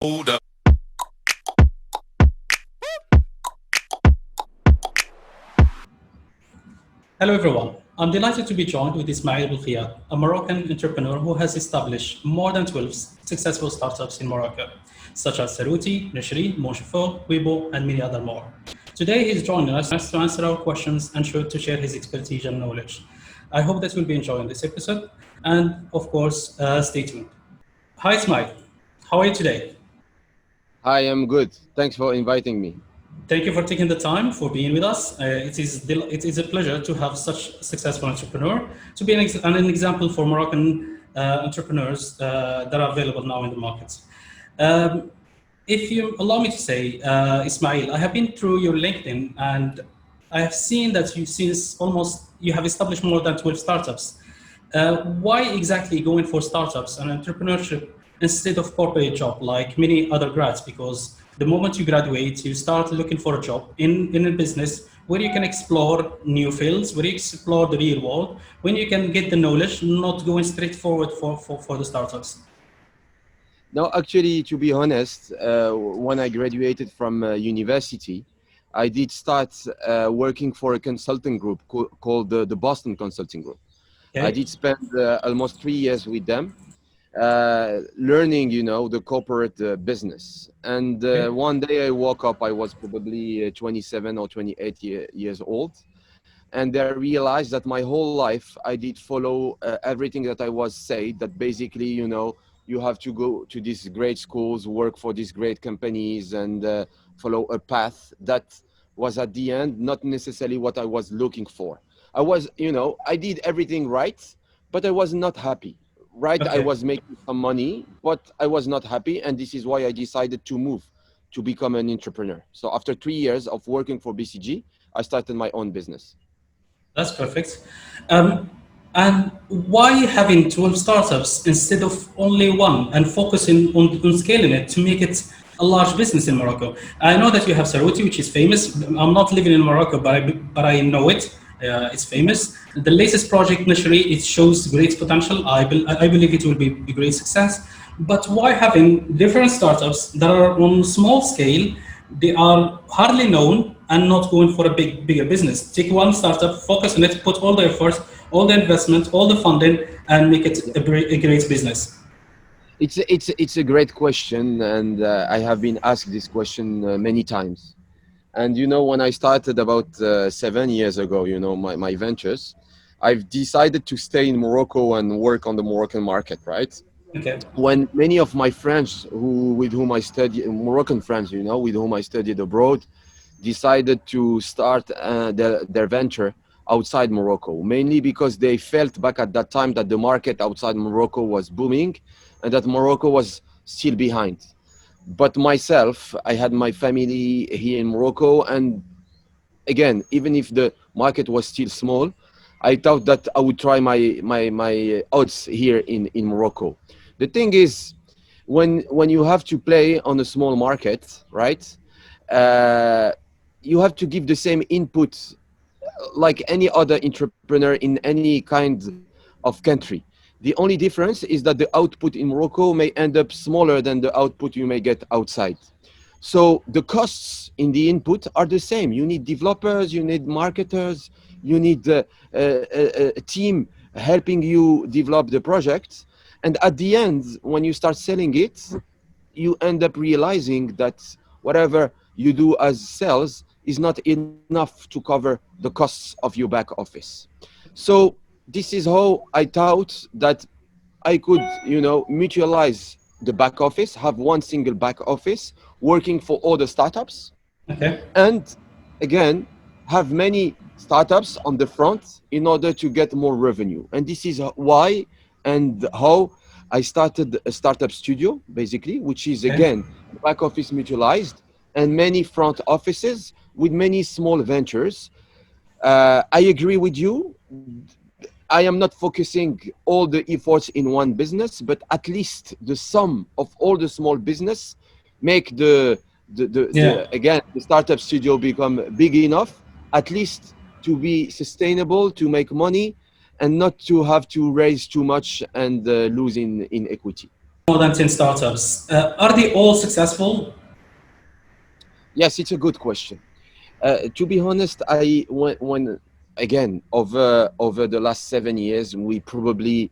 Hold up. Hello everyone. I'm delighted to be joined with Ismael Belkhayat, a Moroccan entrepreneur who has established more than 12 successful startups in Morocco, such as Saruti, Nishri, Monchefort, Weibo, and many other more. Today he's joining us to answer our questions and to share his expertise and knowledge. I hope that you'll be enjoying this episode, and of course, stay tuned. Hi Ismael, how are you today? Hi, I'm good. Thanks for inviting me. Thank you for taking the time for being with us. It is a pleasure to have such a successful entrepreneur to be an example for Moroccan entrepreneurs that are available now in the markets. Um, if you allow me to say, Ismail, I have been through your LinkedIn and I have seen that you have established more than 12 startups. Why exactly going for startups and entrepreneurship instead of corporate job like many other grads? Because the moment you graduate, you start looking for a job in a business where you can explore new fields, where you explore the real world, when you can get the knowledge, not going straight forward for the startups. Now, actually, to be honest, when I graduated from university, I did start working for a consulting group called the Boston Consulting Group. I Okay. did spend almost 3 years with them, learning, the corporate business. And Okay. one day I woke up, I was probably 27 or 28 years old. And I realized that my whole life I did follow everything that I was said, that basically, you have to go to these great schools, work for these great companies, and follow a path that was at the end not necessarily what I was looking for. I did everything right, but I was not happy. Right, I Okay. was making some money, but I was not happy, and this is why I decided to move to become an entrepreneur. So after 3 years of working for BCG, I started my own business. That's perfect. Um, and why having 12 startups instead of only one and focusing on scaling it to make it a large business in Morocco? I know that you have Sarouti, which is famous. I'm not living in Morocco, but I know it. It's famous. The latest project, Nashri, it shows great potential. I believe it will be a great success. But why having different startups that are on small scale, they are hardly known and not going for a bigger business? Take one startup, focus on it, put all the effort, all the investment, all the funding, and make it a great business. It's a great question, and I have been asked this question many times. And when I started about 7 years ago, my ventures, I've decided to stay in Morocco and work on the Moroccan market, right? Okay. When many of my friends with whom I studied, Moroccan friends, with whom I studied abroad, decided to start their venture outside Morocco, mainly because they felt back at that time that the market outside Morocco was booming and that Morocco was still behind. But myself, I had my family here in Morocco, and again, even if the market was still small, I thought that I would try my odds here in Morocco. The thing is, when you have to play on a small market, right? Uh, you have to give the same input like any other entrepreneur in any kind of country. The only difference is that the output in Morocco may end up smaller than the output you may get outside. So the costs in the input are the same. You need developers, you need marketers, you need a team helping you develop the project. And at the end, when you start selling it, you end up realizing that whatever you do as sales is not enough to cover the costs of your back office. So this is how I thought that I could, mutualize the back office, have one single back office working for all the startups, Okay. and again, have many startups on the front in order to get more revenue. And this is why and how I started a startup studio, basically, which is Okay. again back office mutualized and many front offices with many small ventures. I agree with you. I am not focusing all the efforts in one business, but at least the sum of all the small business make Yeah. the again the startup studio become big enough, at least to be sustainable, to make money, and not to have to raise too much and lose in equity. more than 10 startups. Are they all successful? Yes, it's a good question. To be honest, when again over the last 7 years, we probably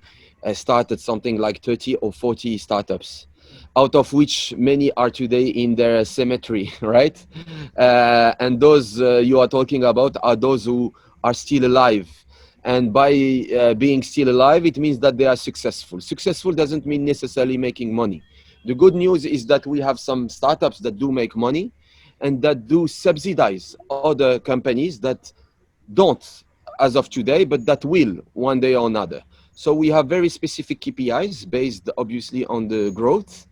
started something like 30 or 40 startups, out of which many are today in their cemetery, right? And those you are talking about are those who are still alive. And by being still alive, it means that they are successful. Successful doesn't mean necessarily making money. The good news is that we have some startups that do make money and that do subsidize other companies that don't as of today, but that will one day or another. So we have very specific KPIs based obviously on the growth.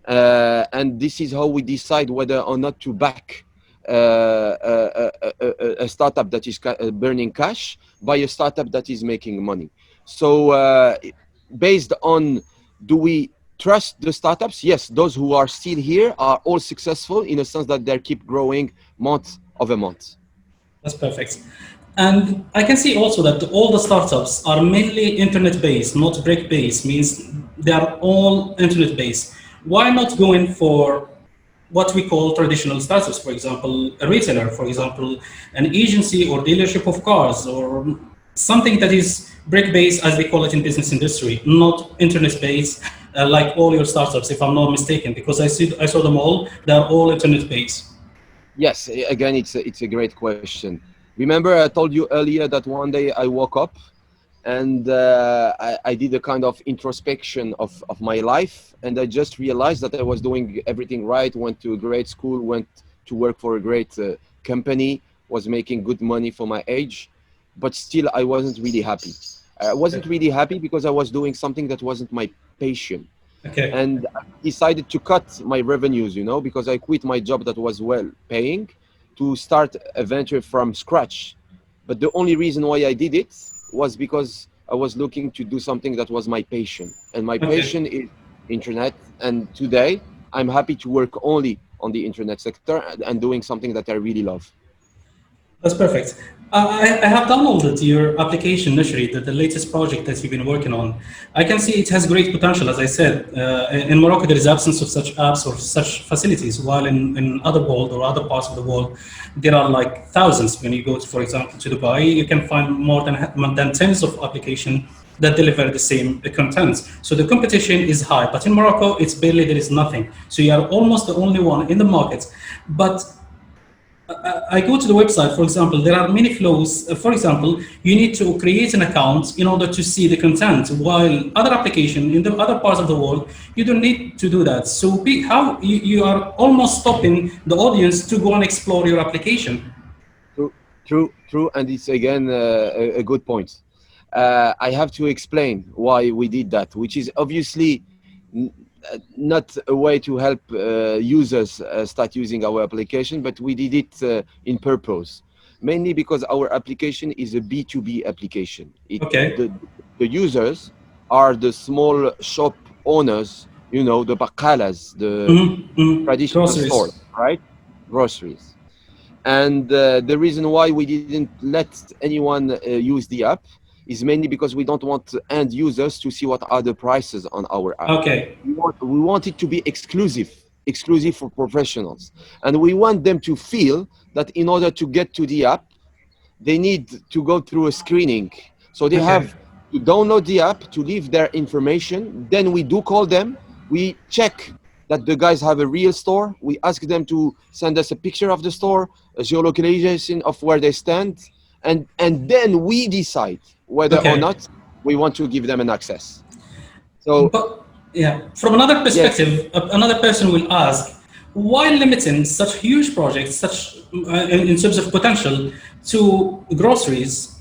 And this is how we decide whether or not to back a startup that is burning cash by a startup that is making money. So based on, do we trust the startups? Yes, those who are still here are all successful in a sense that they keep growing month over month. That's perfect. And I can see also that all the startups are mainly internet-based, not brick-based, means they are all internet-based. Why not going for what we call traditional startups, for example, a retailer, for example, an agency or dealership of cars, or something that is brick-based, as they call it in business industry, not internet-based, like all your startups, if I'm not mistaken, because I saw them all, they're all internet-based. Yes, again, it's a great question. Remember, I told you earlier that one day I woke up and I did a kind of introspection of my life, and I just realized that I was doing everything right, went to a great school, went to work for a great company, was making good money for my age, but still I wasn't really happy. I wasn't Okay. really happy because I was doing something that wasn't my passion. Okay. And I decided to cut my revenues, because I quit my job that was well paying to start a venture from scratch. But the only reason why I did it was because I was looking to do something that was my passion. And my Okay. passion is internet. And today I'm happy to work only on the internet sector and doing something that I really love. That's perfect. I have downloaded your application, Nashri, the latest project that you've been working on. I can see it has great potential. As I said, in Morocco, there is absence of such apps or such facilities, while in other world or other parts of the world, there are like thousands. When you go, to, for example, to Dubai, you can find more than tens of applications that deliver the same content. So the competition is high, but in Morocco, it's barely there is nothing. So you are almost the only one in the market. But I go to the website, for example, there are many flows. For example, you need to create an account in order to see the content, while other application in the other parts of the world, you don't need to do that. So how you are almost stopping the audience to go and explore your application. True, true, and it's again a good point. I have to explain why we did that, which is obviously not a way to help users start using our application, but we did it in purpose, mainly because our application is a B2B application. Okay. The users are the small shop owners, the bakalas, the traditional stores, Groceries. right? Groceries. And the reason why we didn't let anyone use the app is mainly because we don't want end users to see what are the prices on our app. Okay. We want it to be exclusive for professionals. And we want them to feel that in order to get to the app, they need to go through a screening. So they Okay. have to download the app, to leave their information. Then we do call them. We check that the guys have a real store. We ask them to send us a picture of the store, a geolocalization of where they stand, and then we decide whether or Okay. not we want to give them an access. So But yeah, from another yes, perspective, another person will ask, why limiting such huge projects, such in terms of potential, to groceries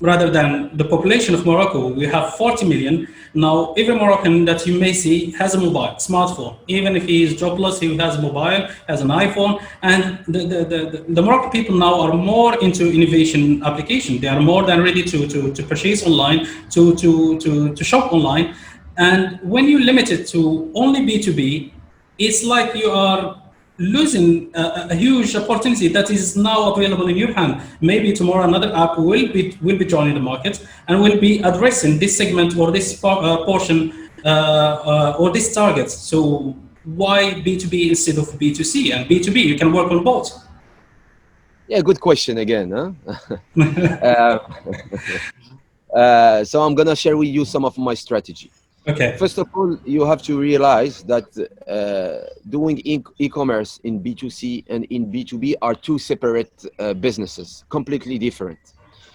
rather than the population of Morocco? We have 40 million now. Every Moroccan that you may see has a mobile smartphone. Even if he is jobless, he has a mobile, has an iPhone. And the Moroccan people now are more into innovation application. They are more than ready to purchase online, to shop online. And when you limit it to only B2B, it's like you are losing a huge opportunity that is now available in your hand. Maybe tomorrow another app will be joining the market and will be addressing this segment or this portion or these targets. So why B2B instead of B2C? And B2B, you can work on both. Yeah, good question again. Huh? uh, so I'm gonna share with you some of my strategy. Okay. First of all, you have to realize that doing e-commerce in B2C and in B2B are two separate businesses, completely different.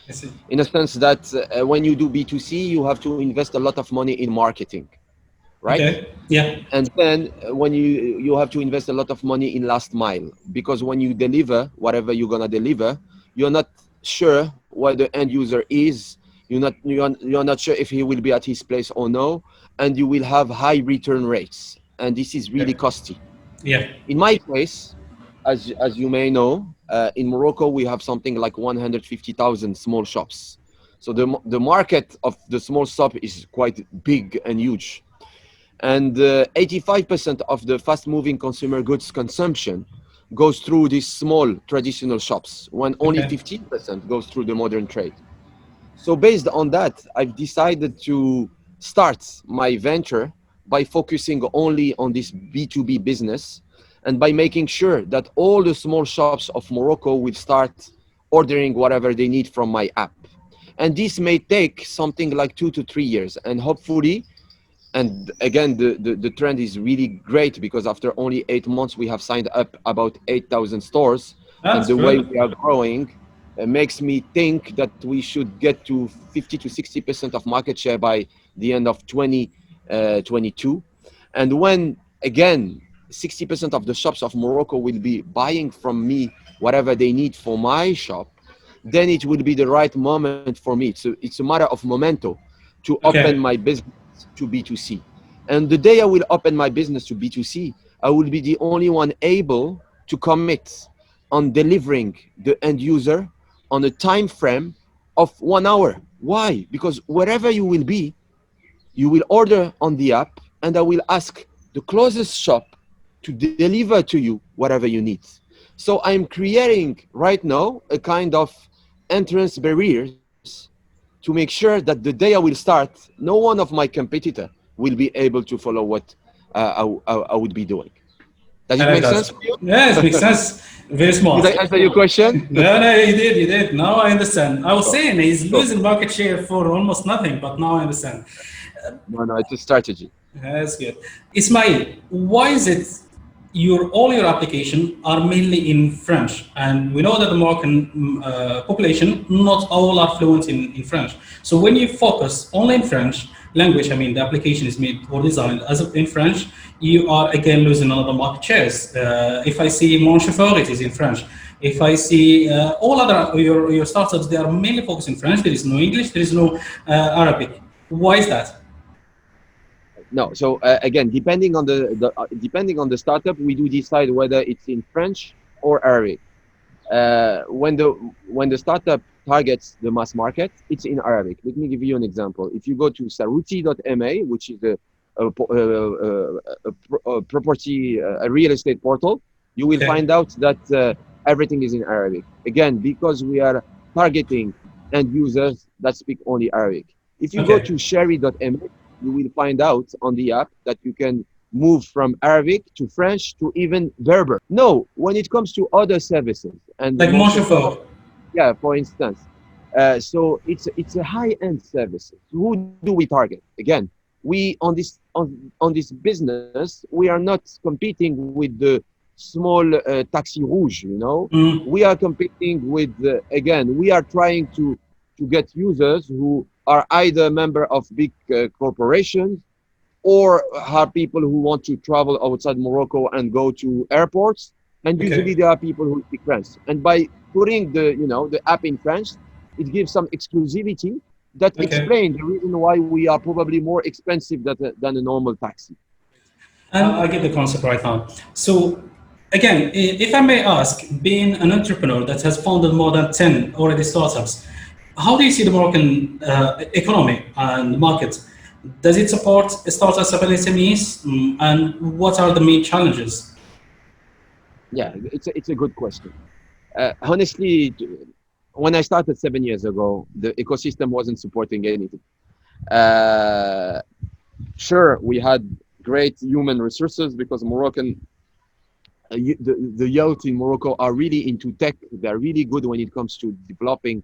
I see. In a sense that when you do B2C, you have to invest a lot of money in marketing, right? Okay. Yeah. And then when you have to invest a lot of money in last mile, because when you deliver whatever you're gonna deliver, you're not sure where the end user is. You're not sure if he will be at his place or no, and you will have high return rates, and this is really Okay. costly. Yeah. In my case, as you may know, in Morocco we have something like 150,000 small shops. So the market of the small shop is quite big and huge, and 85% of the fast-moving consumer goods consumption goes through these small traditional shops, when only Okay. 15% goes through the modern trade. So based on that, I've decided to start my venture by focusing only on this B2B business, and by making sure that all the small shops of Morocco will start ordering whatever they need from my app. And this may take something like 2 to 3 years, and hopefully, and again, the trend is really great, because after only 8 months we have signed up about 8,000 stores, and That's the way good. we are growing makes me think that we should get to 50 to 60% of market share by the end of 2022. And when, again, 60% of the shops of Morocco will be buying from me whatever they need for my shop, then it will be the right moment for me. It's a matter of momento to open my Okay. business to B2C. And the day I will open my business to B2C, I will be the only one able to commit on delivering the end user on a time frame of 1 hour. Why? Because wherever you will be, you will order on the app, and I will ask the closest shop to deliver to you whatever you need. So I'm creating right now a kind of entrance barriers to make sure that the day I will start, no one of my competitor will be able to follow what I would be doing. Does I it like make that. sense for you? Yes, makes sense. Very Did smart. I answer your question? No, no, you did, you did. Now I understand. I was Sure, saying he's sure. losing market share for almost nothing, but now I understand. No, no, it's a strategy. That's good. Ismail, why is it all your application are mainly in French? And we know that the Moroccan population, not all are fluent in French. So when you focus only in French language, I mean, the application is made or designed as in French, you are again losing another market shares. If I see Mon Chauffeur, it is in French. If I see all other your startups, they are mainly focused in French. There is no English. There is no Arabic. Why is that? No, so again, depending on the startup, we do decide whether it's in French or Arabic. When the startup targets the mass market, it's in Arabic. Let me give you an example. If you go to saruti.ma, which is a property, a real estate portal, you will Okay. find out that everything is in Arabic. Again, because we are targeting end users that speak only Arabic. If you go Okay. to sherry.ma, you will find out on the app that you can move from Arabic to French to even Berber. No, when it comes to other services and Like Mon Mon Chauffeur, Chauffeur. yeah, for instance. So it's a high-end service. Who do we target? Again, we on this business, we are not competing with the small taxi rouge. You know, Mm, we are competing with again. We are trying to get users who are either member of big corporations, or are people who want to travel outside Morocco and go to airports. And usually okay. there are people who speak French. And by putting the app in French, it gives some exclusivity that Okay. explains the reason why we are probably more expensive than a normal taxi. I get the concept right now. So, again, if I may ask, being an entrepreneur that has founded more than 10 already startups, how do you see the Moroccan economy and market? Does it support startups and SMEs? And what are the main challenges? Yeah, it's a good question. Honestly, when I started 7 years ago, the ecosystem wasn't supporting anything. Uh, Sure, we had great human resources because the youth in Morocco are really into tech. They're really good when it comes to developing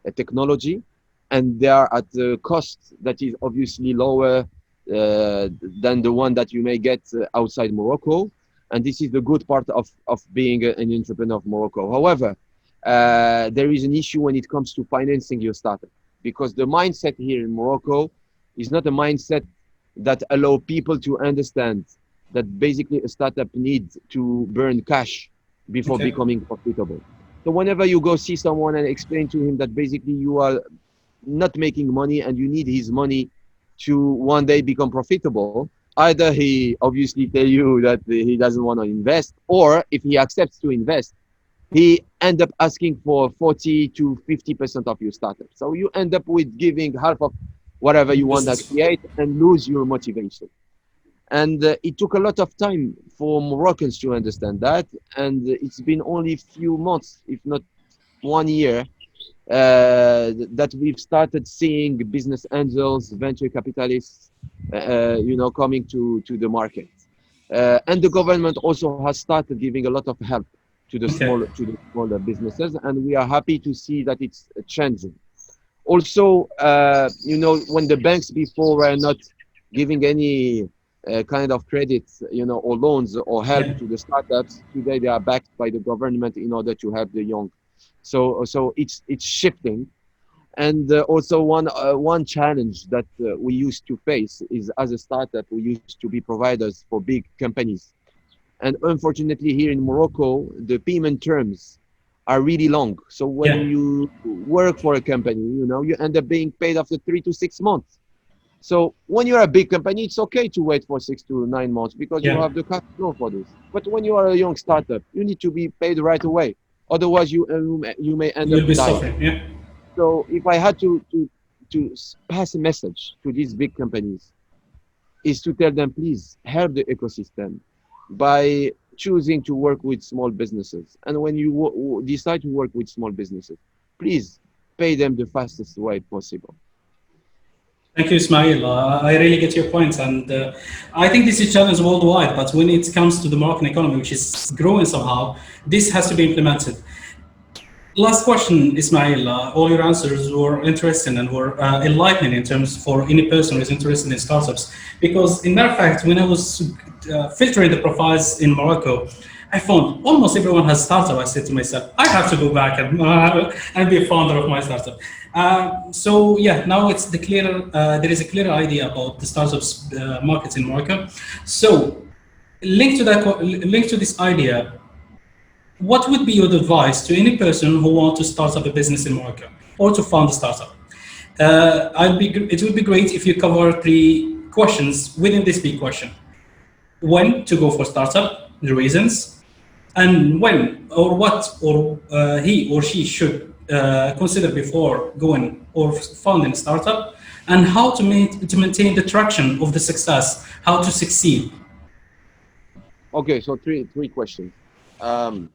a technology, and they are at a cost that is obviously lower than the one that you may get outside Morocco. And this is the good part of being an entrepreneur of Morocco. However, there is an issue when it comes to financing your startup because the mindset here in Morocco is not a mindset that allow people to understand that basically a startup needs to burn cash before Okay. becoming profitable. So whenever you go see someone and explain to him that basically you are not making money and you need his money to one day become profitable, either he obviously tell you that he doesn't want to invest, or if he accepts to invest, he end up asking for 40 to 50% of your startup. So you end up with giving half of whatever you want to Business. create and lose your motivation. And it took a lot of time for Moroccans to understand that. And it's been only few months, if not 1 year, that we've started seeing business angels, venture capitalists, coming to the market. And the government also has started giving a lot of help Okay. to the smaller businesses, and we are happy to see that it's changing. Also, when the banks before were not giving any kind of credits, or loans or help Yeah. to the startups, today they are backed by the government in order to help the young. So it's shifting. And also one challenge that we used to face is as a startup, we used to be providers for big companies. And unfortunately, here in Morocco, the payment terms are really long. So when Yeah. you work for a company, you end up being paid after 3 to 6 months. So when you're a big company, it's okay to wait for 6 to 9 months because you Yeah. have the cash flow for this. But when you are a young startup, you need to be paid right away. Otherwise, you may end You up will be dying. suffering. Yeah. So if I had to pass a message to these big companies, is to tell them, please help the ecosystem by choosing to work with small businesses. And when you decide to work with small businesses, please pay them the fastest way possible. Thank you, Ismail. I really get your point, and I think this is a challenge worldwide. But when it comes to the Moroccan economy, which is growing somehow, this has to be implemented. Last question, Ismail. All your answers were interesting and were enlightening in terms for any person who is interested in startups. Because, in matter of fact, when I was filtering the profiles in Morocco, I found almost everyone has startup. I said to myself, I have to go back and be a founder of my startup. So yeah, now it's the clear. There is a clear idea about the startups markets in Morocco. So linked to this idea, what would be your advice to any person who wants to start up a business in Morocco or to found a startup? It would be great if you cover three questions within this big question. When to go for startup, the reasons, and when or what or he or she should consider before going or founding a startup, and how to maintain the traction of the success, how to succeed. Okay, so three questions. Um,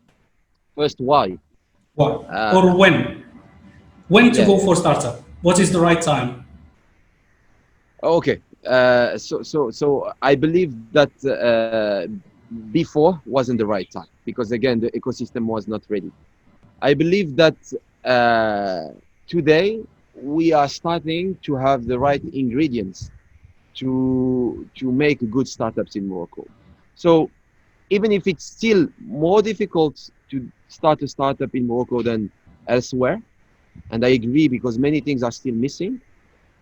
First, why? What Uh, or when to yeah, go for startup? What is the right time? okay. So I believe that before wasn't the right time because again the ecosystem was not ready. I believe that uh, today we are starting to have the right ingredients to make good startups in Morocco. So even if it's still more difficult to start a startup in Morocco than elsewhere, and I agree because many things are still missing,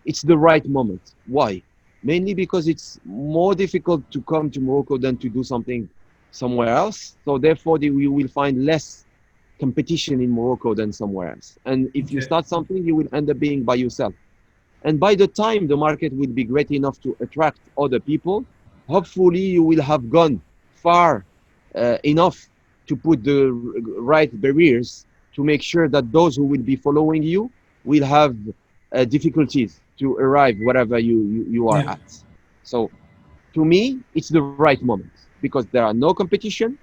it's the right moment. Why? Mainly because it's more difficult to come to Morocco than to do something somewhere else. So therefore, you will find less competition in Morocco than somewhere else. And if you Okay. start something, you will end up being by yourself. And by the time the market will be great enough to attract other people, hopefully you will have gone far enough to put the right barriers to make sure that those who will be following you will have difficulties to arrive wherever you are Yeah. at. So to me, it's the right moment because there are no competition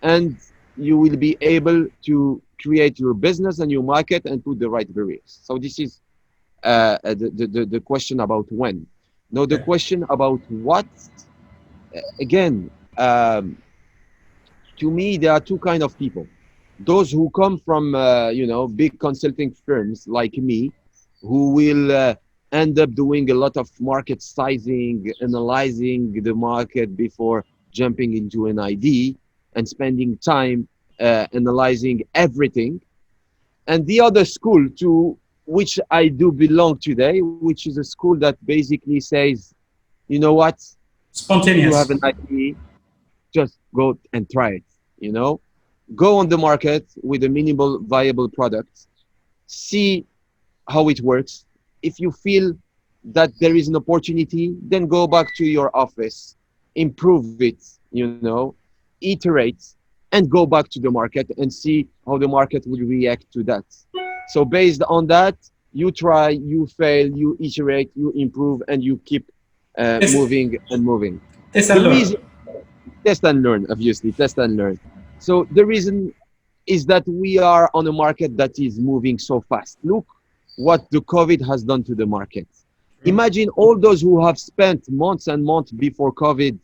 and you will be able to create your business and your market and put the right barriers. So this is the question about when. Now the Yeah. question about what, again, um, to me, there are two kind of people. Those who come from, big consulting firms like me, who will end up doing a lot of market sizing, analyzing the market before jumping into an ID and spending time analyzing everything. And the other school to which I do belong today, which is a school that basically says, you know what, you have Spontaneous. an idea, just go and try it. You know, go on the market with a minimal viable product, see how it works. If you feel that there is an opportunity, then go back to your office, improve it, iterate, and go back to the market and see how the market will react to that. So based on that, you try, you fail, you iterate, you improve, and you keep Test, moving and moving. test The and learn. reason, test and learn, obviously, test and learn. So the reason is that we are on a market that is moving so fast. Look what the COVID has done to the market. Imagine all those who have spent months and months before COVID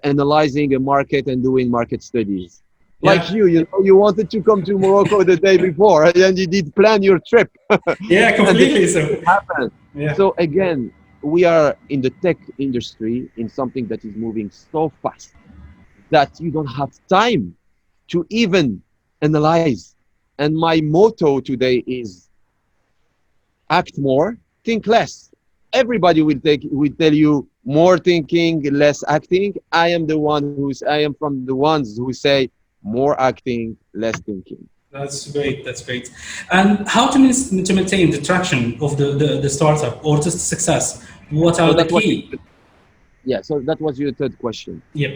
analyzing a market and doing market studies. Like Yeah. you wanted to come to Morocco the day before and you did plan your trip Yeah, and then completely. it So, happened. yeah. So again, we are in the tech industry in something that is moving so fast that you don't have time to even analyze. And my motto today is act more, think less. Everybody will tell you more thinking, less acting. I am from the ones who say more acting, less thinking. That's great. That's great. And how to maintain the traction of the startup or just success? What So are the that was key? yeah. So that was your third question. Yep.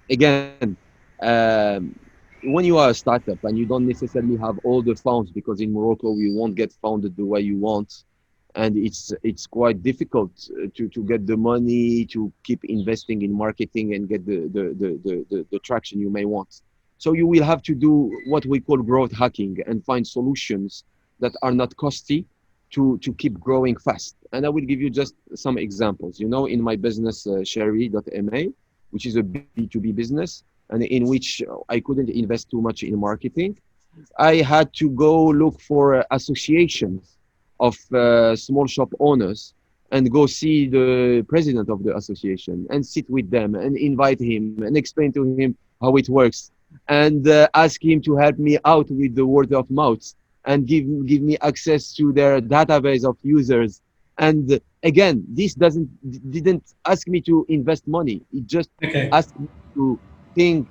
Again, um, when you are a startup and you don't necessarily have all the funds, because in Morocco we won't get funded the way you want, and it's quite difficult to get the money to keep investing in marketing and get the traction you may want. So you will have to do what we call growth hacking and find solutions that are not costly to keep growing fast. And I will give you just some examples. In my business, Sherry.ma, which is a B2B business, and in which I couldn't invest too much in marketing. I had to go look for associations of small shop owners and go see the president of the association and sit with them and invite him and explain to him how it works and ask him to help me out with the word of mouth and give me access to their database of users. And again, this didn't ask me to invest money. It just Okay. asked me to think,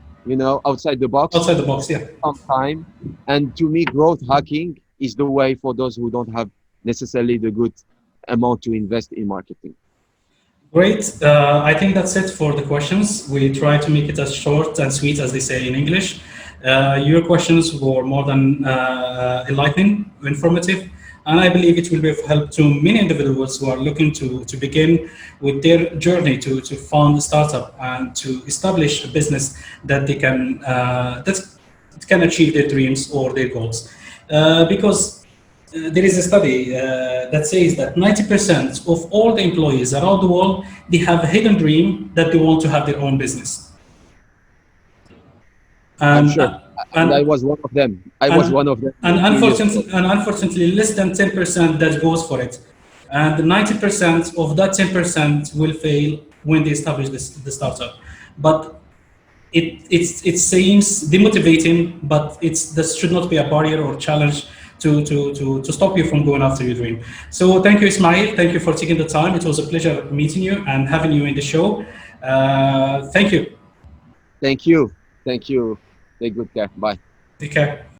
outside the box, Outside the box. Yeah. some time. And to me, growth hacking is the way for those who don't have necessarily the good amount to invest in marketing. Great. I think that's it for the questions. We try to make it as short and sweet as they say in English. Your questions were more than enlightening, informative, and I believe it will be of help to many individuals who are looking to begin with their journey to found a startup and to establish a business that they that can achieve their dreams or their goals. Because there is a study that says that 90% of all the employees around the world, they have a hidden dream that they want to have their own business. I'm And, sure. And I and, was one of them. I was and, one of them and, a few years ago. unfortunately, less than 10% that goes for it. And 90% of that 10% will fail when they establish the startup. But it seems demotivating, but this should not be a barrier or challenge to stop you from going after your dream. So thank you, Ismail. Thank you for taking the time. It was a pleasure meeting you and having you in the show. Thank you. Thank you. Thank you. Take good care. Bye. Take care.